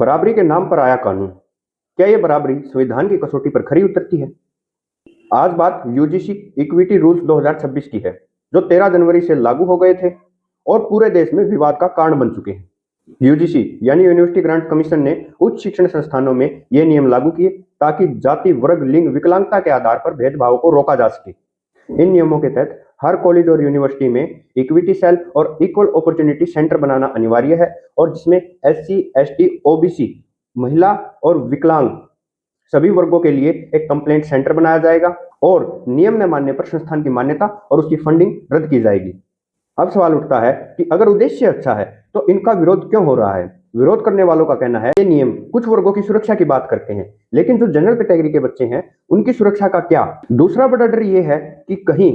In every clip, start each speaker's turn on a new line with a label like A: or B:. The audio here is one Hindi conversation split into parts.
A: बराबरी के नाम पर आया कानून। क्या ये बराबरी संविधान की कसौटी पर खरी उतरती है? आज बात यूजीसी इक्विटी रूल्स 2026 की है, जो 13 जनवरी से लागू हो गए थे और पूरे देश में विवाद का कारण बन चुके हैं। यूजीसी यानी यूनिवर्सिटी ग्रांट कमीशन ने उच्च शिक्षण संस्थानों में ये नियम लागू किए ताकि जाति, वर्ग, लिंग, विकलांगता के आधार पर भेदभाव को रोका जा सके। इन नियमों के तहत हर कॉलेज और यूनिवर्सिटी में इक्विटी सेल और इक्वल अपॉर्चुनिटी सेंटर बनाना अनिवार्य है और जिसमें एससी, एसटी, ओबीसी, महिला और विकलांग सभी वर्गों के लिए एक कंप्लेंट सेंटर बनाया जाएगा और नियम न मानने पर संस्थान की मान्यता और उसकी फंडिंग रद्द की जाएगी। अब सवाल उठता है कि अगर उद्देश्य अच्छा है तो इनका विरोध क्यों हो रहा है? विरोध करने वालों का कहना है ये नियम कुछ वर्गों की सुरक्षा की बात करते हैं, लेकिन जो जनरल कैटेगरी के बच्चे हैं उनकी सुरक्षा का क्या? दूसरा बड़ा डर ये है कि कहीं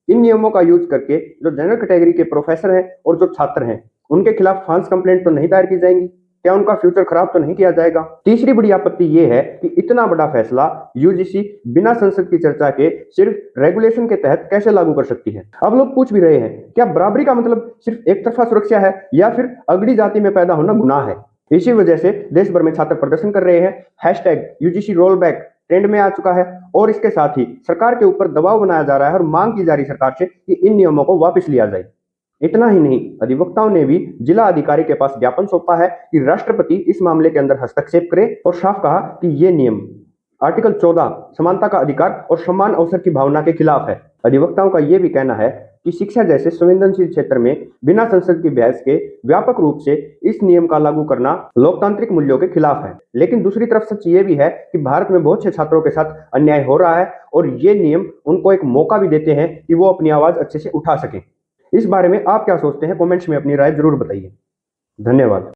A: इन नियमों का यूज करके जो जनरल कैटेगरी के प्रोफेसर हैं और जो छात्र हैं उनके खिलाफ फॉल्स कंप्लेंट तो नहीं दायर की जाएंगी? क्या उनका फ्यूचर खराब तो नहीं किया जाएगा? तीसरी बड़ी आपत्ति यह है कि इतना बड़ा फैसला यूजीसी बिना संसद की चर्चा के सिर्फ रेगुलेशन के तहत कैसे लागू कर सकती है? अब लोग पूछ भी रहे हैं, क्या बराबरी का मतलब सिर्फ एक तरफा सुरक्षा है या फिर अगड़ी जाति में पैदा होना गुनाह है? इसी वजह से देश भर में छात्र प्रदर्शन कर रहे हैं। Hashtag UGC roll back trend में आ चुका है और इसके साथ ही सरकार के ऊपर दबाव बनाया जा रहा है और मांग की जा रही सरकार से कि इन नियमों को वापस लिया जाए। इतना ही नहीं, अधिवक्ताओं ने भी जिला अधिकारी के पास ज्ञापन सौंपा है कि राष्ट्रपति इस मामले के अंदर हस्तक्षेप करे और साफ कहा कि ये नियम आर्टिकल 14 समानता का अधिकार और समान अवसर की भावना के खिलाफ है। अधिवक्ताओं का यह भी कहना है कि शिक्षा जैसे संवेदनशील क्षेत्र में बिना संसद की बहस के व्यापक रूप से इस नियम का लागू करना लोकतांत्रिक मूल्यों के खिलाफ है। लेकिन दूसरी तरफ सच ये भी है कि भारत में बहुत से छात्रों के साथ अन्याय हो रहा है और ये नियम उनको एक मौका भी देते हैं कि वो अपनी आवाज अच्छे से उठा सकें। इस बारे में आप क्या सोचते हैं? कमेंट्स में अपनी राय जरूर बताइए। धन्यवाद।